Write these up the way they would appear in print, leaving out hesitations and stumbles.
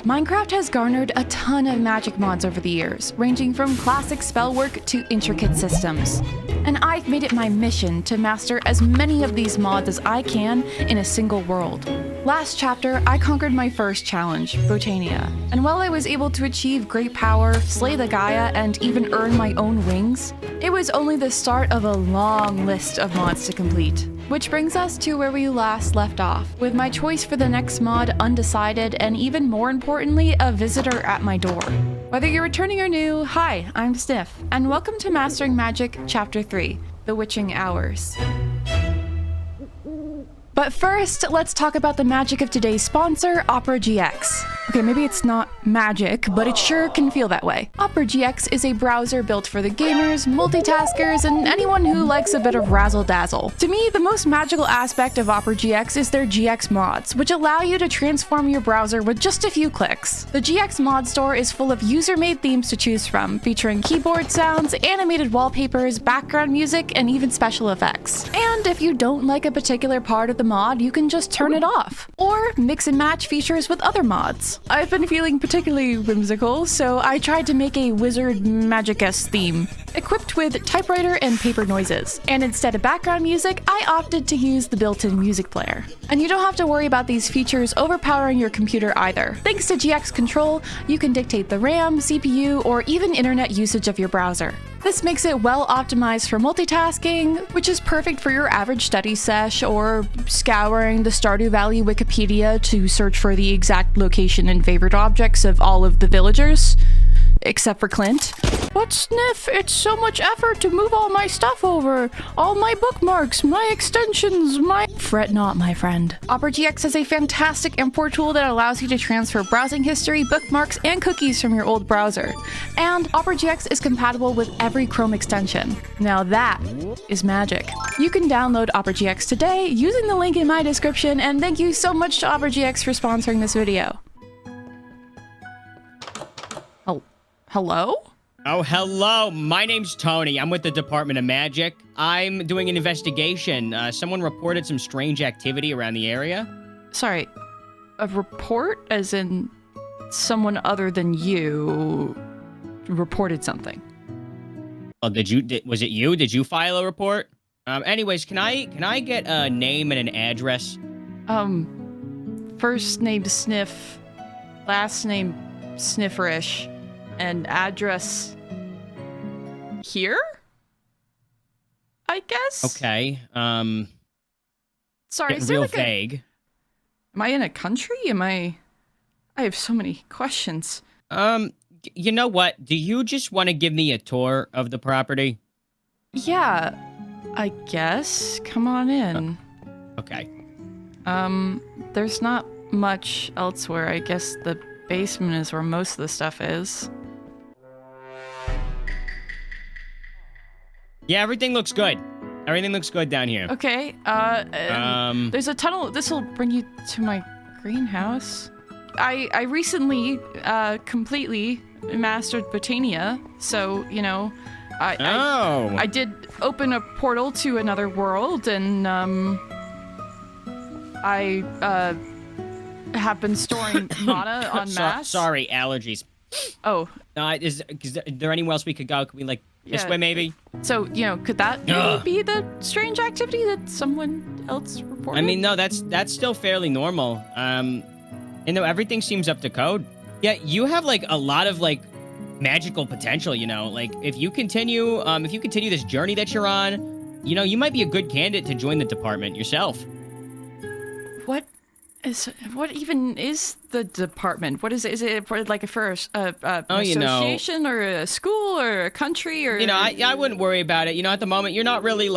Minecraft has garnered a ton of magic mods over the years, ranging from classic spellwork to intricate systems. And I've made it my mission to master as many of these mods as I can in a single world. Last chapter, I conquered my first challenge, Botania, and while I was able to achieve great power, slay the Gaia, and even earn my own wings, it was only the start of a long list of mods to complete. Which brings us to where we last left off, with my choice for the next mod undecided and even more importantly, a visitor at my door. Whether you're returning or new, hi, I'm Sniff, and welcome to Mastering Magic Chapter 3, The Witching Hours. But first, let's talk about the magic of today's sponsor, Opera GX. Okay, maybe it's not magic, but it sure can feel that way. Opera GX is a browser built for the gamers, multitaskers, and anyone who likes a bit of razzle-dazzle. To me, the most magical aspect of Opera GX is their GX mods, which allow you to transform your browser with just a few clicks. The GX mod store is full of user-made themes to choose from, featuring keyboard sounds, animated wallpapers, background music, and even special effects. And if you don't like a particular part of the mod, you can just turn it off, or mix and match features with other mods. I've been feeling particularly whimsical, so I tried to make a wizard magic-esque theme, equipped with typewriter and paper noises. And instead of background music, I opted to use the built-in music player. And you don't have to worry about these features overpowering your computer either. Thanks to GX Control, you can dictate the RAM, CPU, or even internet usage of your browser. This makes it well optimized for multitasking, which is perfect for your average study sesh or scouring the Stardew Valley Wikipedia to search for the exact location and favorite objects of all of the villagers, except for Clint. But Sniff, it's so much effort to move all my stuff over. All my bookmarks, my extensions, my... Fret not, my friend. Opera GX is a fantastic import tool that allows you to transfer browsing history, bookmarks, and cookies from your old browser. And Opera GX is compatible with every Chrome extension. Now that is magic. You can download Opera GX today using the link in my description, and thank you so much to Opera GX for sponsoring this video. Hello? Oh, hello. My name's Tony. I'm with the Department of Magic. I'm doing an investigation. Someone reported some strange activity around the area. Sorry, a report? As in someone other than you reported something? Oh, was it you? Did you file a report? Anyways, can I get a name and an address? First name Sniff, last name Snifferish. And address here? I guess? Okay, Sorry, is real there like vague. Am I in a country? I have so many questions. You know what? Do you just want to give me a tour of the property? Yeah, I guess. Come on in. Okay. There's not much elsewhere. I guess the basement is where most of the stuff is. Yeah, everything looks good. Everything looks good down here. Okay, there's a tunnel. This will bring you to my greenhouse. I recently, completely mastered Botania, so, you know, I did open a portal to another world, and, I have been storing mana en masse. Sorry, allergies. Oh. Is there anywhere else we could go? Could we, like, this way, maybe? So, you know, could that maybe be the strange activity that someone else reported? I mean, no, that's still fairly normal. You know, everything seems up to code. Yeah, you have, like, a lot of, like, magical potential, you know? Like, if you continue this journey that you're on, you know, you might be a good candidate to join the department yourself. What even is the department? What is it? Is it like an association or a school or a country or? You know, I wouldn't worry about it. You know, at the moment, you're not really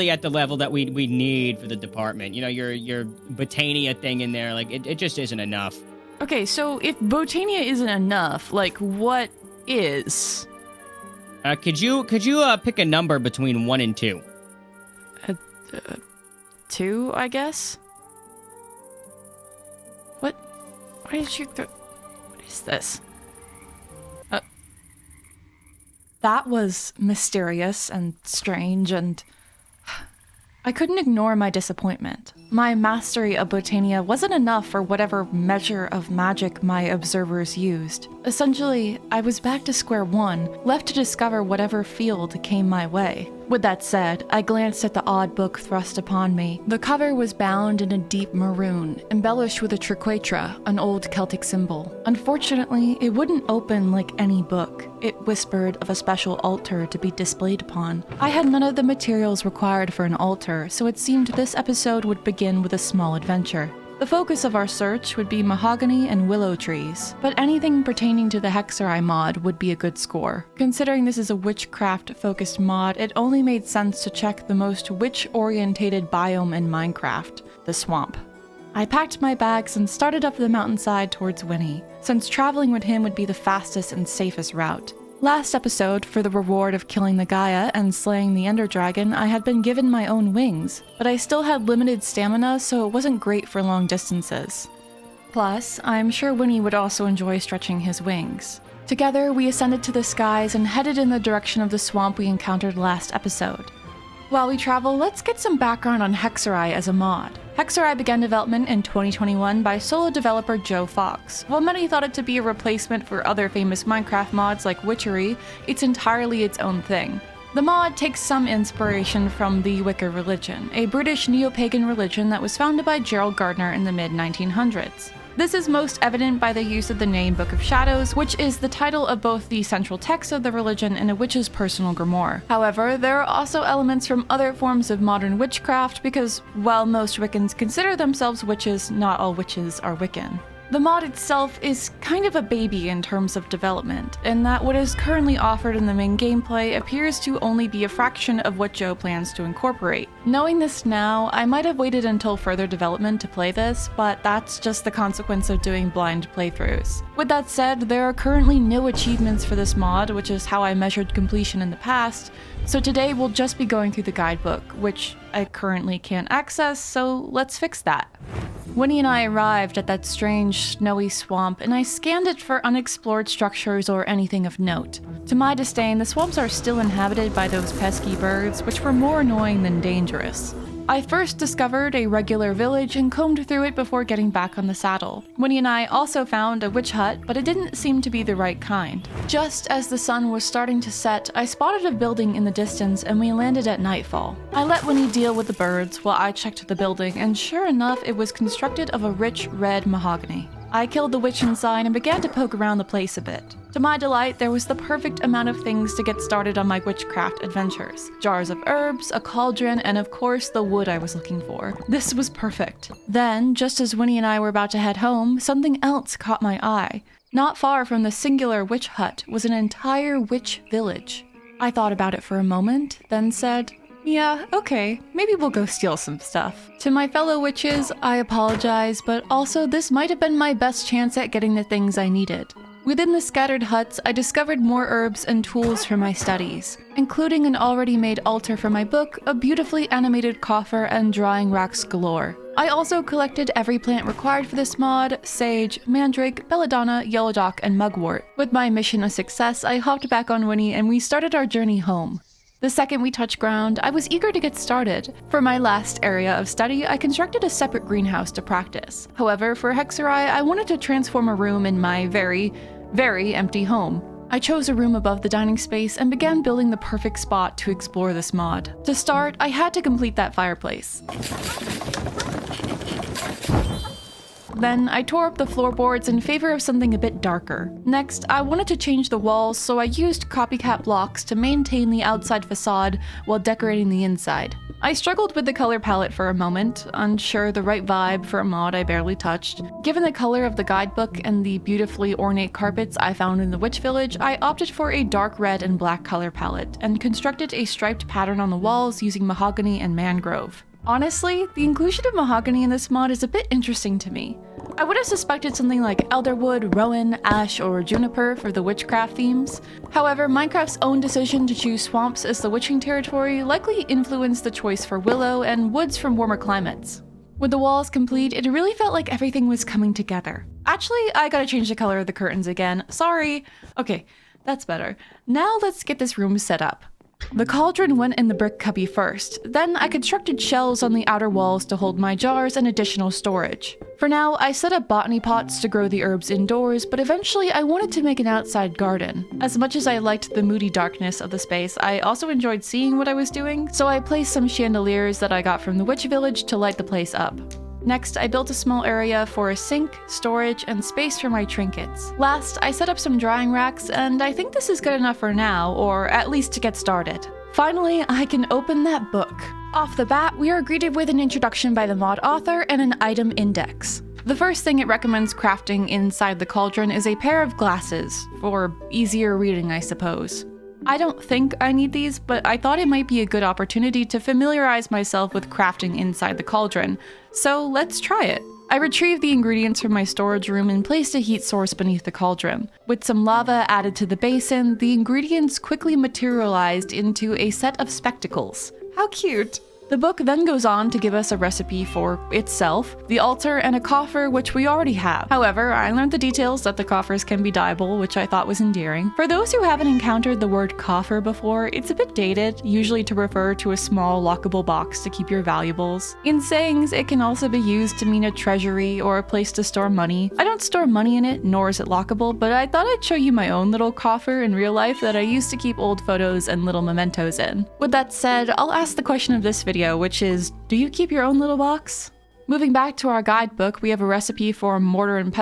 at the level that we need for the department. You know, your Botania thing in there, like it just isn't enough. Okay, so if Botania isn't enough, like what is? Could you pick a number between 1 and 2? 2, I guess. Why did you throw... What is this? That was mysterious and strange, and I couldn't ignore my disappointment. My mastery of Botania wasn't enough for whatever measure of magic my observers used. Essentially, I was back to square one, left to discover whatever field came my way. With that said, I glanced at the odd book thrust upon me. The cover was bound in a deep maroon, embellished with a triquetra, an old Celtic symbol. Unfortunately, it wouldn't open like any book. It whispered of a special altar to be displayed upon. I had none of the materials required for an altar, so it seemed this episode would begin with a small adventure. The focus of our search would be mahogany and willow trees, but anything pertaining to the Hexerei mod would be a good score. Considering this is a witchcraft-focused mod, it only made sense to check the most witch-orientated biome in Minecraft, the swamp. I packed my bags and started up the mountainside towards Winnie, since traveling with him would be the fastest and safest route. Last episode, for the reward of killing the Gaia and slaying the Ender Dragon, I had been given my own wings, but I still had limited stamina, so it wasn't great for long distances. Plus, I'm sure Winnie would also enjoy stretching his wings. Together, we ascended to the skies and headed in the direction of the swamp we encountered last episode. While we travel, let's get some background on Hexerei as a mod. Hexerei began development in 2021 by solo developer Joe Fox. While many thought it to be a replacement for other famous Minecraft mods like Witcherei, it's entirely its own thing. The mod takes some inspiration from the Wicca religion, a British neo-pagan religion that was founded by Gerald Gardner in the mid-1900s. This is most evident by the use of the name Book of Shadows, which is the title of both the central text of the religion and a witch's personal grimoire. However, there are also elements from other forms of modern witchcraft because, while most Wiccans consider themselves witches, not all witches are Wiccan. The mod itself is kind of a baby in terms of development, in that what is currently offered in the main gameplay appears to only be a fraction of what Joe plans to incorporate. Knowing this now, I might have waited until further development to play this, but that's just the consequence of doing blind playthroughs. With that said, there are currently no achievements for this mod, which is how I measured completion in the past, so today we'll just be going through the guidebook, which I currently can't access, so let's fix that. Winnie and I arrived at that strange, snowy swamp, and I scanned it for unexplored structures or anything of note. To my disdain, the swamps are still inhabited by those pesky birds, which were more annoying than dangerous. I first discovered a regular village and combed through it before getting back on the saddle. Winnie and I also found a witch hut, but it didn't seem to be the right kind. Just as the sun was starting to set, I spotted a building in the distance and we landed at nightfall. I let Winnie deal with the birds while I checked the building, and sure enough, it was constructed of a rich red mahogany. I killed the witch inside and began to poke around the place a bit. To my delight, there was the perfect amount of things to get started on my witchcraft adventures. Jars of herbs, a cauldron, and of course the wood I was looking for. This was perfect. Then, just as Winnie and I were about to head home, something else caught my eye. Not far from the singular witch hut was an entire witch village. I thought about it for a moment, then said, yeah, okay, maybe we'll go steal some stuff. To my fellow witches, I apologize, but also this might have been my best chance at getting the things I needed. Within the scattered huts, I discovered more herbs and tools for my studies, including an already made altar for my book, a beautifully animated coffer, and drying racks galore. I also collected every plant required for this mod: sage, mandrake, belladonna, yellow dock, and mugwort. With my mission a success, I hopped back on Winnie and we started our journey home. The second we touched ground, I was eager to get started. For my last area of study, I constructed a separate greenhouse to practice. However, for Hexerei, I wanted to transform a room in my very empty home. I chose a room above the dining space and began building the perfect spot to explore this mod. To start, I had to complete that fireplace. Then, I tore up the floorboards in favor of something a bit darker. Next, I wanted to change the walls, so I used copycat blocks to maintain the outside facade while decorating the inside. I struggled with the color palette for a moment, unsure the right vibe for a mod I barely touched. Given the color of the guidebook and the beautifully ornate carpets I found in the witch village, I opted for a dark red and black color palette, and constructed a striped pattern on the walls using mahogany and mangrove. Honestly, the inclusion of mahogany in this mod is a bit interesting to me. I would have suspected something like elderwood, rowan, ash, or juniper for the witchcraft themes. However, Minecraft's own decision to choose swamps as the witching territory likely influenced the choice for willow and woods from warmer climates. With the walls complete, it really felt like everything was coming together. Actually, I gotta change the color of the curtains again. Sorry. Okay, that's better. Now let's get this room set up. The cauldron went in the brick cubby first, then I constructed shelves on the outer walls to hold my jars and additional storage. For now, I set up botany pots to grow the herbs indoors, but eventually I wanted to make an outside garden. As much as I liked the moody darkness of the space, I also enjoyed seeing what I was doing, so I placed some chandeliers that I got from the witch village to light the place up. Next, I built a small area for a sink, storage, and space for my trinkets. Last, I set up some drying racks, and I think this is good enough for now, or at least to get started. Finally, I can open that book. Off the bat, we are greeted with an introduction by the mod author and an item index. The first thing it recommends crafting inside the cauldron is a pair of glasses, for easier reading, I suppose. I don't think I need these, but I thought it might be a good opportunity to familiarize myself with crafting inside the cauldron, so let's try it. I retrieved the ingredients from my storage room and placed a heat source beneath the cauldron. With some lava added to the basin, the ingredients quickly materialized into a set of spectacles. How cute! The book then goes on to give us a recipe for itself, the altar, and a coffer, which we already have. However, I learned the details that the coffers can be dyeable, which I thought was endearing. For those who haven't encountered the word coffer before, it's a bit dated, usually to refer to a small lockable box to keep your valuables. In sayings, it can also be used to mean a treasury or a place to store money. I don't store money in it, nor is it lockable, but I thought I'd show you my own little coffer in real life that I used to keep old photos and little mementos in. With that said, I'll ask the question of this video, which is, do you keep your own little box? Moving back to our guidebook, we have a recipe for mortar and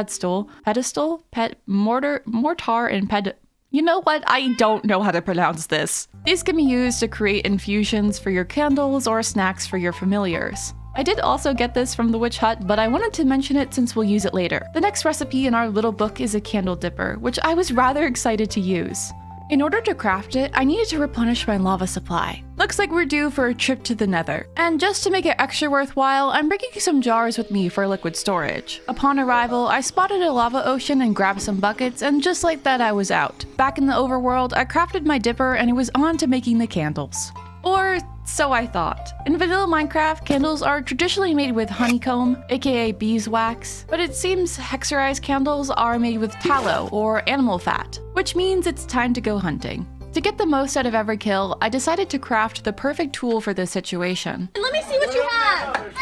mortar and You know what? I don't know how to pronounce this. These can be used to create infusions for your candles or snacks for your familiars. I did also get this from the witch hut, but I wanted to mention it since we'll use it later. The next recipe in our little book is a candle dipper, which I was rather excited to use. In order to craft it, I needed to replenish my lava supply. Looks like we're due for a trip to the nether. And just to make it extra worthwhile, I'm bringing some jars with me for liquid storage. Upon arrival, I spotted a lava ocean and grabbed some buckets, and just like that I was out. Back in the overworld, I crafted my dipper and it was on to making the candles. Or so I thought. In vanilla Minecraft, candles are traditionally made with honeycomb, aka beeswax, but it seems Hexerei's candles are made with tallow or animal fat, which means it's time to go hunting. To get the most out of every kill, I decided to craft the perfect tool for this situation. Let me see what you have!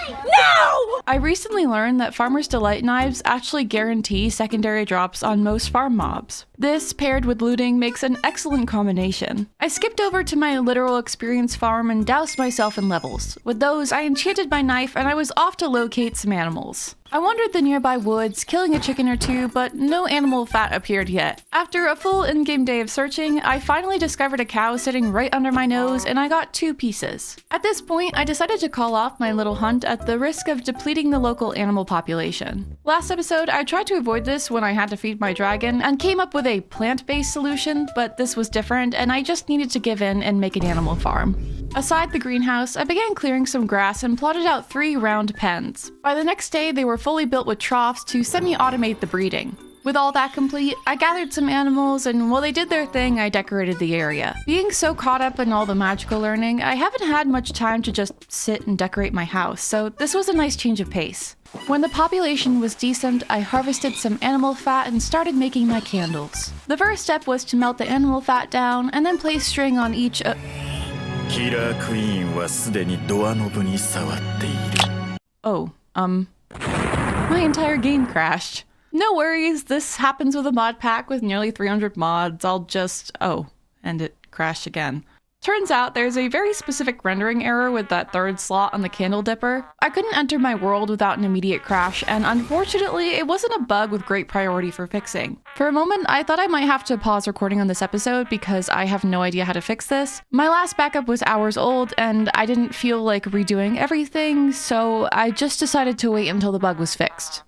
No! I recently learned that Farmer's Delight knives actually guarantee secondary drops on most farm mobs. This, paired with looting, makes an excellent combination. I skipped over to my literal experience farm and doused myself in levels. With those, I enchanted my knife and I was off to locate some animals. I wandered the nearby woods, killing a chicken or two, but no animal fat appeared yet. After a full in-game day of searching, I finally discovered a cow sitting right under my nose and I got 2 pieces. At this point, I decided to call off my little hunt at the risk of depleting the local animal population. Last episode, I tried to avoid this when I had to feed my dragon and came up with a plant-based solution, but this was different and I just needed to give in and make an animal farm. Aside the greenhouse, I began clearing some grass and plotted out 3 round pens. By the next day, they were fully built with troughs to semi-automate the breeding. With all that complete, I gathered some animals, and while they did their thing, I decorated the area. Being so caught up in all the magical learning, I haven't had much time to just sit and decorate my house, so this was a nice change of pace. When the population was decent, I harvested some animal fat and started making my candles. The first step was to melt the animal fat down, and then place string on each Killer Queen はすでにドアノブに触っている。 Oh, my entire game crashed. No worries, this happens with a mod pack with nearly 300 mods. I'll just... oh, and it crashed again. Turns out there's a very specific rendering error with that 3rd slot on the candle dipper. I couldn't enter my world without an immediate crash, and unfortunately, it wasn't a bug with great priority for fixing. For a moment, I thought I might have to pause recording on this episode because I have no idea how to fix this. My last backup was hours old, and I didn't feel like redoing everything, so I just decided to wait until the bug was fixed.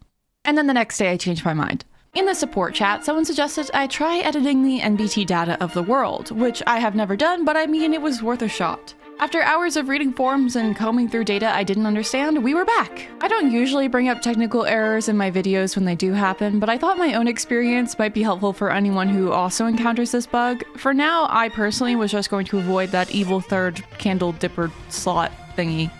And then the next day, I changed my mind. In the support chat, someone suggested I try editing the NBT data of the world, which I have never done, but I mean it was worth a shot. After hours of reading forums and combing through data I didn't understand, we were back! I don't usually bring up technical errors in my videos when they do happen, but I thought my own experience might be helpful for anyone who also encounters this bug. For now, I personally was just going to avoid that evil 3rd candle dipper slot. thingy.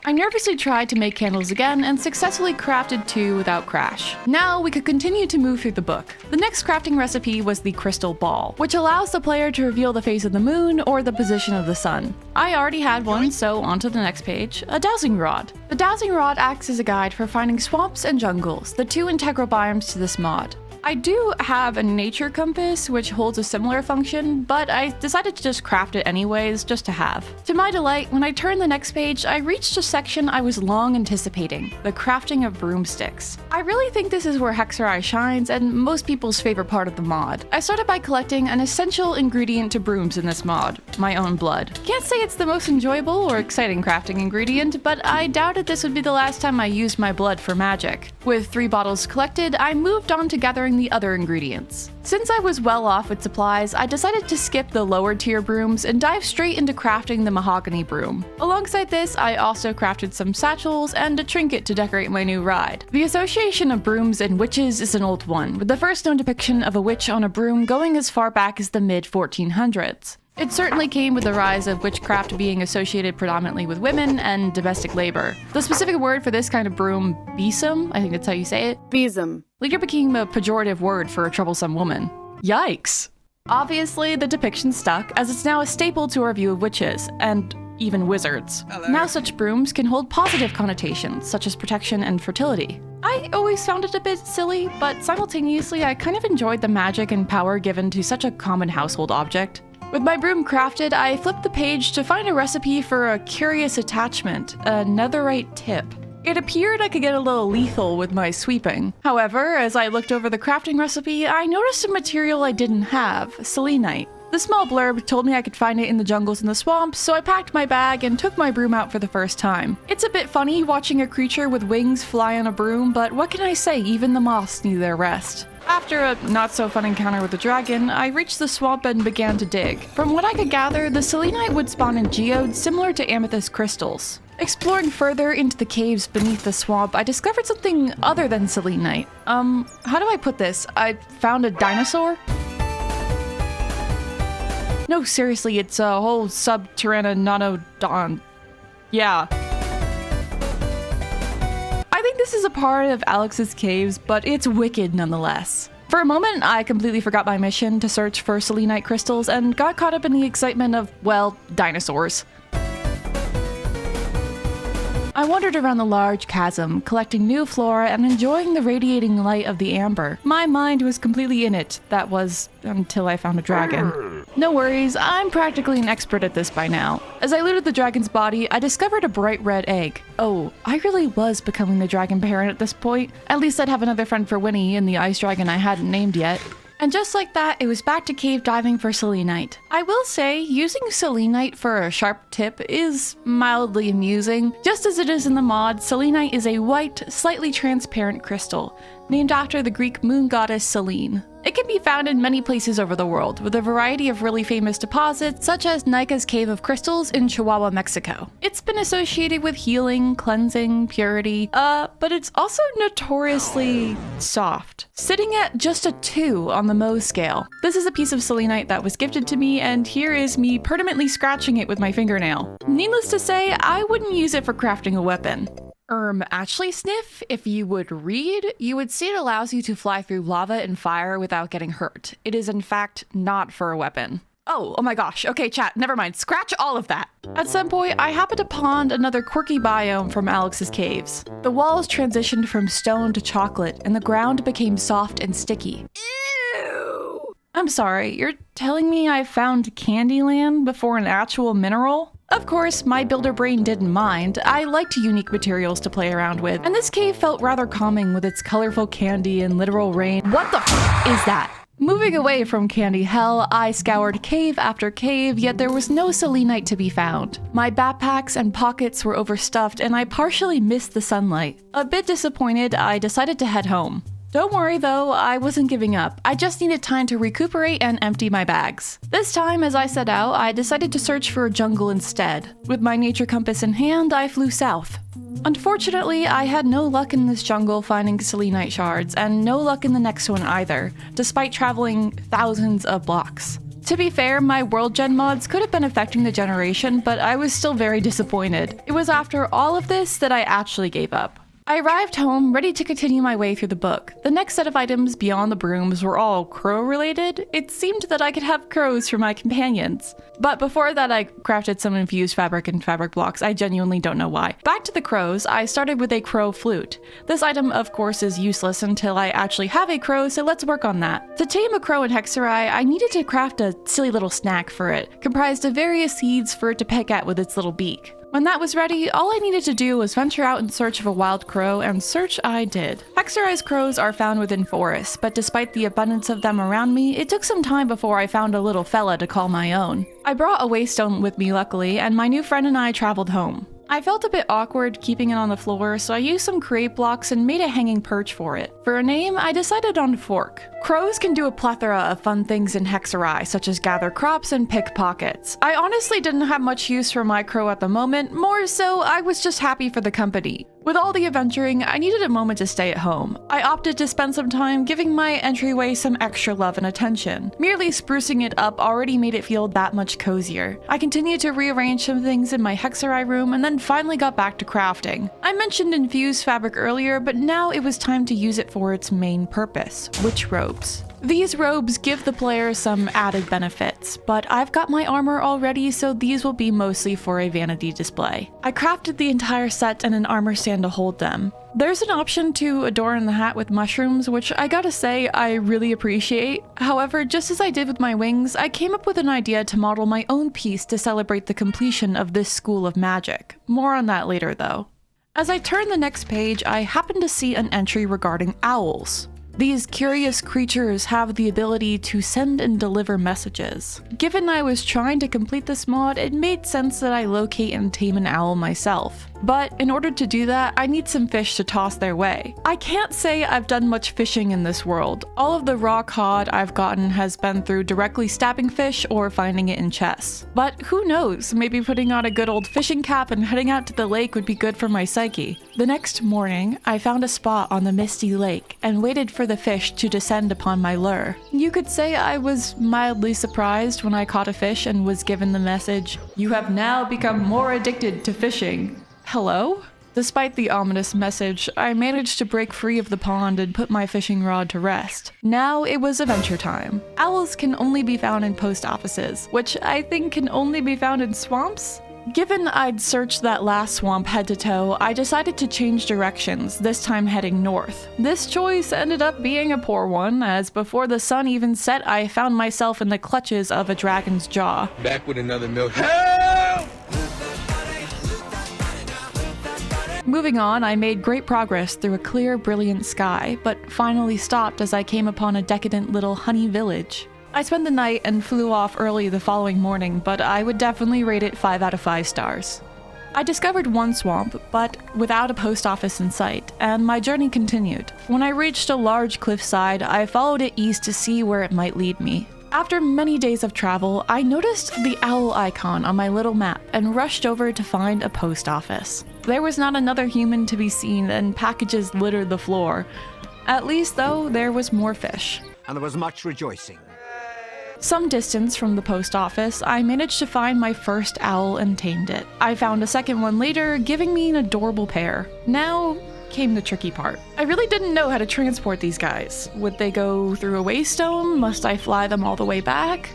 I nervously tried to make candles again and successfully crafted 2 without crash. Now we could continue to move through the book. The next crafting recipe was the crystal ball, which allows the player to reveal the face of the moon or the position of the sun. I already had one, so on to the next page, a dowsing rod. The dowsing rod acts as a guide for finding swamps and jungles, the 2 integral biomes to this mod. I do have a nature compass, which holds a similar function, but I decided to just craft it anyways, just to have. To my delight, when I turned the next page, I reached a section I was long anticipating, the crafting of broomsticks. I really think this is where Hexerei shines, and most people's favorite part of the mod. I started by collecting an essential ingredient to brooms in this mod, my own blood. Can't say it's the most enjoyable or exciting crafting ingredient, but I doubted this would be the last time I used my blood for magic. With 3 bottles collected, I moved on to gathering the other ingredients. Since I was well off with supplies, I decided to skip the lower tier brooms and dive straight into crafting the mahogany broom. Alongside this, I also crafted some satchels and a trinket to decorate my new ride. The association of brooms and witches is an old one, with the first known depiction of a witch on a broom going as far back as the mid-1400s. It certainly came with the rise of witchcraft being associated predominantly with women and domestic labor. The specific word for this kind of broom, besom, I think that's how you say it, Besom. later became a pejorative word for a troublesome woman. Yikes! Obviously, the depiction stuck, as it's now a staple to our view of witches, and even wizards. Now such brooms can hold positive connotations, such as protection and fertility. I always found it a bit silly, but simultaneously I kind of enjoyed the magic and power given to such a common household object. With my broom crafted, I flipped the page to find a recipe for a curious attachment, a netherite tip. It appeared I could get a little lethal with my sweeping. However, as I looked over the crafting recipe, I noticed a material I didn't have, selenite. The small blurb told me I could find it in the jungles and the swamps, so I packed my bag and took my broom out for the first time. It's a bit funny watching a creature with wings fly on a broom, but what can I say, even the moths need their rest. After a not-so-fun encounter with the dragon, I reached the swamp and began to dig. From what I could gather, the selenite would spawn in geodes similar to amethyst crystals. Exploring further into the caves beneath the swamp, I discovered something other than selenite. How do I put this? I found a dinosaur? No, seriously, it's a whole subterranodon. Yeah. I think this is a part of Alex's caves, but it's wicked nonetheless. For a moment, I completely forgot my mission to search for selenite crystals and got caught up in the excitement of, well, dinosaurs. I wandered around the large chasm, collecting new flora and enjoying the radiating light of the amber. My mind was completely in it. That was until I found a dragon. No worries, I'm practically an expert at this by now. As I looted the dragon's body, I discovered a bright red egg. Oh, I really was becoming the dragon parent at this point. At least I'd have another friend for Winnie and the ice dragon I hadn't named yet. And just like that, it was back to cave diving for selenite. I will say, using selenite for a sharp tip is mildly amusing. Just as it is in the mod, selenite is a white, slightly transparent crystal, named after the Greek moon goddess Selene. It can be found in many places over the world, with a variety of really famous deposits, such as Nika's Cave of Crystals in Chihuahua, Mexico. It's been associated with healing, cleansing, purity, but it's also notoriously soft, sitting at just a 2 on the Mohs scale. This is a piece of selenite that was gifted to me, and here is me permanently scratching it with my fingernail. Needless to say, I wouldn't use it for crafting a weapon. Actually, Sniff, if you would read, you would see it allows you to fly through lava and fire without getting hurt. It is in fact not for a weapon. Oh my gosh. Okay, chat, never mind. Scratch all of that. At some point, I happened upon another quirky biome from Alex's caves. The walls transitioned from stone to chocolate, and the ground became soft and sticky. Ew! I'm sorry, you're telling me I found Candyland before an actual mineral? Of course, my builder brain didn't mind. I liked unique materials to play around with, and this cave felt rather calming with its colorful candy and literal rain. What the f is that? Moving away from candy hell, I scoured cave after cave, yet there was no selenite to be found. My backpacks and pockets were overstuffed, and I partially missed the sunlight. A bit disappointed, I decided to head home. Don't worry though, I wasn't giving up. I just needed time to recuperate and empty my bags. This time, as I set out, I decided to search for a jungle instead. With my nature compass in hand, I flew south. Unfortunately, I had no luck in this jungle finding selenite shards, and no luck in the next one either, despite traveling thousands of blocks. To be fair, my world gen mods could have been affecting the generation, but I was still very disappointed. It was after all of this that I actually gave up. I arrived home, ready to continue my way through the book. The next set of items beyond the brooms were all crow related. It seemed that I could have crows for my companions. But before that, I crafted some infused fabric and fabric blocks. I genuinely don't know why. Back to the crows, I started with a crow flute. This item, of course, is useless until I actually have a crow, so let's work on that. To tame a crow in Hexerei, I needed to craft a silly little snack for it, comprised of various seeds for it to peck at with its little beak. When that was ready, all I needed to do was venture out in search of a wild crow, and search I did. Hexerei's crows are found within forests, but despite the abundance of them around me, it took some time before I found a little fella to call my own. I brought a waystone with me luckily, and my new friend and I traveled home. I felt a bit awkward keeping it on the floor, so I used some create blocks and made a hanging perch for it. For a name, I decided on Fork. Crows can do a plethora of fun things in Hexerei, such as gather crops and pick pockets. I honestly didn't have much use for my crow at the moment, more so I was just happy for the company. With all the adventuring, I needed a moment to stay at home. I opted to spend some time giving my entryway some extra love and attention. Merely sprucing it up already made it feel that much cozier. I continued to rearrange some things in my Hexerei room and then finally got back to crafting. I mentioned infused fabric earlier, but now it was time to use it for its main purpose, witch robes. These robes give the player some added benefits, but I've got my armor already, so these will be mostly for a vanity display. I crafted the entire set and an armor stand to hold them. There's an option to adorn the hat with mushrooms, which I gotta say I really appreciate. However, just as I did with my wings, I came up with an idea to model my own piece to celebrate the completion of this school of magic. More on that later though. As I turn the next page, I happen to see an entry regarding owls. These curious creatures have the ability to send and deliver messages. Given I was trying to complete this mod, it made sense that I locate and tame an owl myself. But in order to do that, I need some fish to toss their way. I can't say I've done much fishing in this world. All of the raw cod I've gotten has been through directly stabbing fish or finding it in chests. But who knows, maybe putting on a good old fishing cap and heading out to the lake would be good for my psyche. The next morning, I found a spot on the misty lake and waited for the fish to descend upon my lure. You could say I was mildly surprised when I caught a fish and was given the message, "You have now become more addicted to fishing." Hello? Despite the ominous message, I managed to break free of the pond and put my fishing rod to rest. Now it was adventure time. Owls can only be found in post offices, which I think can only be found in swamps? Given I'd searched that last swamp head to toe, I decided to change directions, this time heading north. This choice ended up being a poor one, as before the sun even set, I found myself in the clutches of a dragon's jaw. Back with another milk. Help! Moving on, I made great progress through a clear, brilliant sky, but finally stopped as I came upon a decadent little honey village. I spent the night and flew off early the following morning, but I would definitely rate it 5 out of 5 stars. I discovered one swamp, but without a post office in sight, and my journey continued. When I reached a large cliffside, I followed it east to see where it might lead me. After many days of travel, I noticed the owl icon on my little map and rushed over to find a post office. There was not another human to be seen, and packages littered the floor. At least, though, there was more fish. And there was much rejoicing. Some distance from the post office, I managed to find my first owl and tamed it. I found a second one later, giving me an adorable pair. Now came the tricky part. I really didn't know how to transport these guys. Would they go through a waystone? Must I fly them all the way back?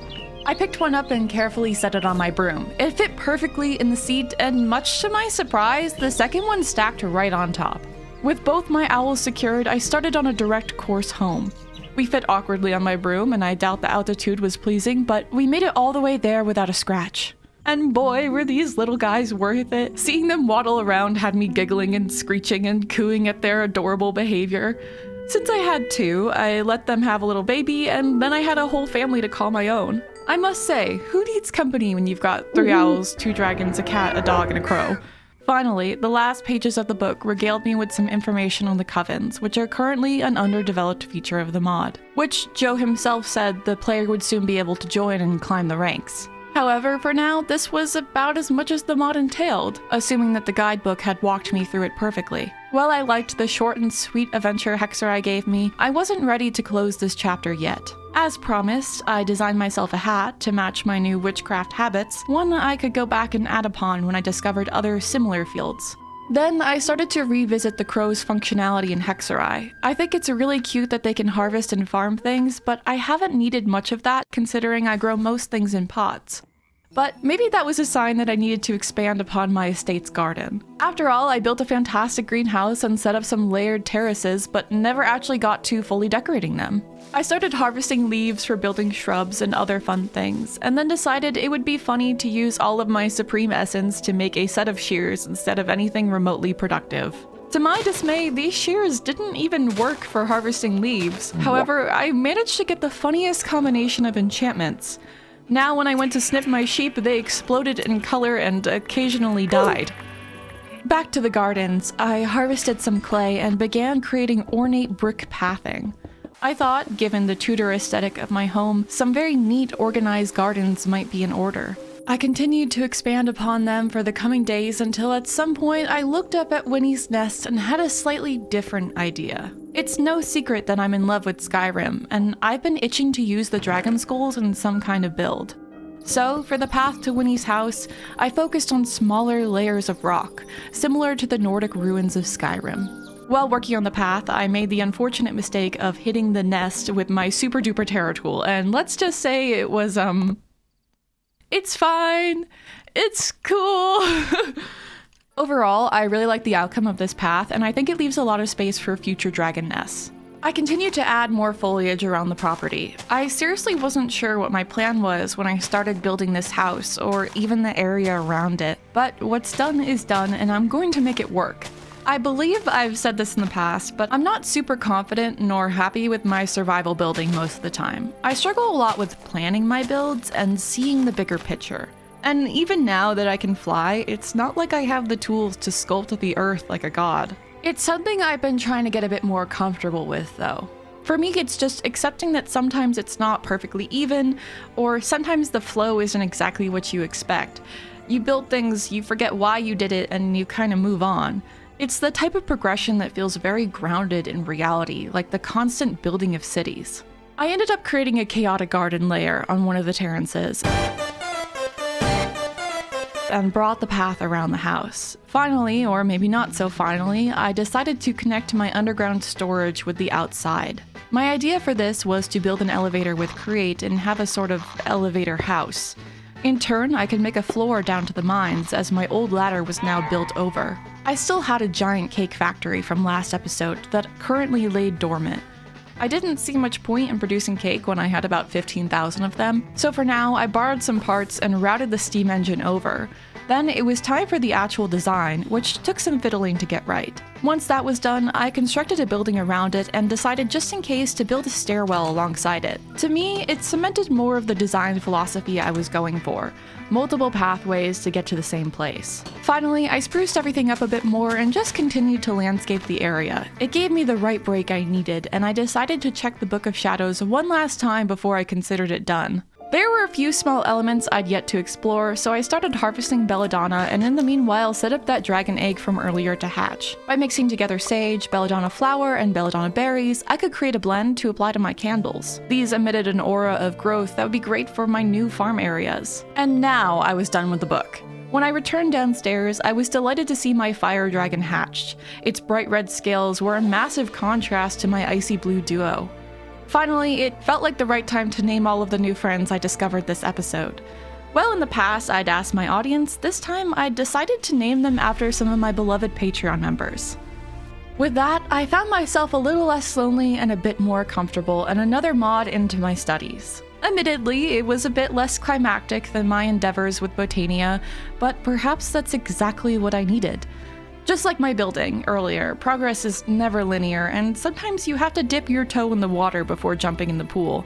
I picked one up and carefully set it on my broom. It fit perfectly in the seat, and much to my surprise, the second one stacked right on top. With both my owls secured, I started on a direct course home. We fit awkwardly on my broom, and I doubt the altitude was pleasing, but we made it all the way there without a scratch. And boy, were these little guys worth it. Seeing them waddle around had me giggling and screeching and cooing at their adorable behavior. Since I had 2, I let them have a little baby, and then I had a whole family to call my own. I must say, who needs company when you've got 3 owls, 2 dragons, a cat, a dog, and a crow? Finally, the last pages of the book regaled me with some information on the covens, which are currently an underdeveloped feature of the mod, which Joe himself said the player would soon be able to join and climb the ranks. However, for now, this was about as much as the mod entailed, assuming that the guidebook had walked me through it perfectly. While I liked the short and sweet adventure Hexerei gave me, I wasn't ready to close this chapter yet. As promised, I designed myself a hat to match my new witchcraft habits, one I could go back and add upon when I discovered other similar fields. Then I started to revisit the crow's functionality in Hexerei. I think it's really cute that they can harvest and farm things, but I haven't needed much of that considering I grow most things in pots. But maybe that was a sign that I needed to expand upon my estate's garden. After all, I built a fantastic greenhouse and set up some layered terraces, but never actually got to fully decorating them. I started harvesting leaves for building shrubs and other fun things, and then decided it would be funny to use all of my supreme essence to make a set of shears instead of anything remotely productive. To my dismay, these shears didn't even work for harvesting leaves. However, I managed to get the funniest combination of enchantments. Now when I went to snip my sheep, they exploded in color and occasionally died. Back to the gardens, I harvested some clay and began creating ornate brick pathing. I thought, given the Tudor aesthetic of my home, some very neat organized gardens might be in order. I continued to expand upon them for the coming days until at some point I looked up at Winnie's nest and had a slightly different idea. It's no secret that I'm in love with Skyrim, and I've been itching to use the dragon skulls in some kind of build. So, for the path to Winnie's house, I focused on smaller layers of rock, similar to the Nordic ruins of Skyrim. While working on the path, I made the unfortunate mistake of hitting the nest with my super duper terror tool, and let's just say it was, it's fine. It's cool. Overall, I really like the outcome of this path, and I think it leaves a lot of space for future dragon nests. I continued to add more foliage around the property. I seriously wasn't sure what my plan was when I started building this house, or even the area around it, but what's done is done, and I'm going to make it work. I believe I've said this in the past, but I'm not super confident nor happy with my survival building most of the time. I struggle a lot with planning my builds and seeing the bigger picture. And even now that I can fly, it's not like I have the tools to sculpt the earth like a god. It's something I've been trying to get a bit more comfortable with, though. For me, it's just accepting that sometimes it's not perfectly even, or sometimes the flow isn't exactly what you expect. You build things, you forget why you did it, and you kind of move on. It's the type of progression that feels very grounded in reality, like the constant building of cities. I ended up creating a chaotic garden layer on one of the terraces and brought the path around the house. Finally, or maybe not so finally, I decided to connect my underground storage with the outside. My idea for this was to build an elevator with Create and have a sort of elevator house. In turn, I could make a floor down to the mines, as my old ladder was now built over. I still had a giant cake factory from last episode that currently lay dormant. I didn't see much point in producing cake when I had about 15,000 of them, so for now I borrowed some parts and routed the steam engine over. Then it was time for the actual design, which took some fiddling to get right. Once that was done, I constructed a building around it and decided just in case to build a stairwell alongside it. To me, it cemented more of the design philosophy I was going for, multiple pathways to get to the same place. Finally, I spruced everything up a bit more and just continued to landscape the area. It gave me the right break I needed, and I decided to check the Book of Shadows one last time before I considered it done. There were a few small elements I'd yet to explore, so I started harvesting belladonna and in the meanwhile set up that dragon egg from earlier to hatch. By mixing together sage, belladonna flower, and belladonna berries, I could create a blend to apply to my candles. These emitted an aura of growth that would be great for my new farm areas. And now I was done with the book. When I returned downstairs, I was delighted to see my fire dragon hatched. Its bright red scales were a massive contrast to my icy blue duo. Finally, it felt like the right time to name all of the new friends I discovered this episode. Well, in the past, I'd asked my audience. This time, I decided to name them after some of my beloved Patreon members. With that, I found myself a little less lonely and a bit more comfortable, and another mod into my studies. Admittedly, it was a bit less climactic than my endeavors with Botania, but perhaps that's exactly what I needed. Just like my building earlier, progress is never linear, and sometimes you have to dip your toe in the water before jumping in the pool.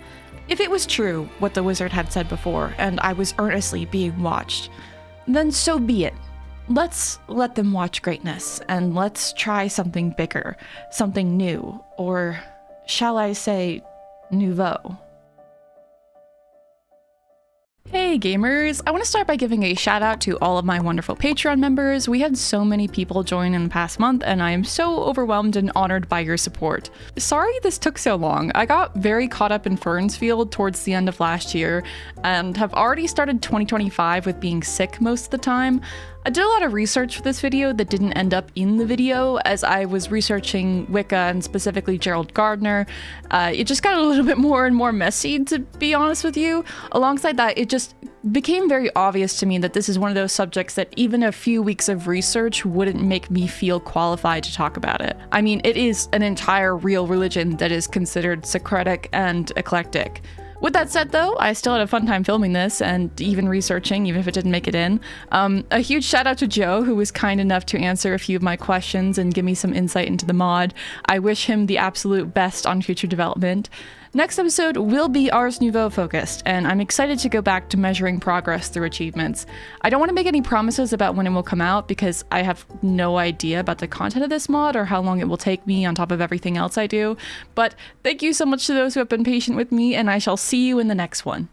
If it was true, what the wizard had said before, and I was earnestly being watched, then so be it. Let's let them watch greatness, and let's try something bigger, something new, or shall I say, nouveau. Hey gamers! I want to start by giving a shout out to all of my wonderful Patreon members. We had so many people join in the past month and I am so overwhelmed and honored by your support. Sorry this took so long. I got very caught up in Fernsfield towards the end of last year and have already started 2025 with being sick most of the time. I did a lot of research for this video that didn't end up in the video as I was researching Wicca and specifically Gerald Gardner. It just got a little bit more and more messy, to be honest with you. Alongside that, it just became very obvious to me that this is one of those subjects that even a few weeks of research wouldn't make me feel qualified to talk about it. I mean, it is an entire real religion that is considered Socratic and eclectic. With that said though, I still had a fun time filming this and even researching, even if it didn't make it in. A huge shout out to Joe, who was kind enough to answer a few of my questions and give me some insight into the mod. I wish him the absolute best on future development. Next episode will be Ars Nouveau focused, and I'm excited to go back to measuring progress through achievements. I don't want to make any promises about when it will come out because I have no idea about the content of this mod or how long it will take me on top of everything else I do, but thank you so much to those who have been patient with me, and I shall see you in the next one.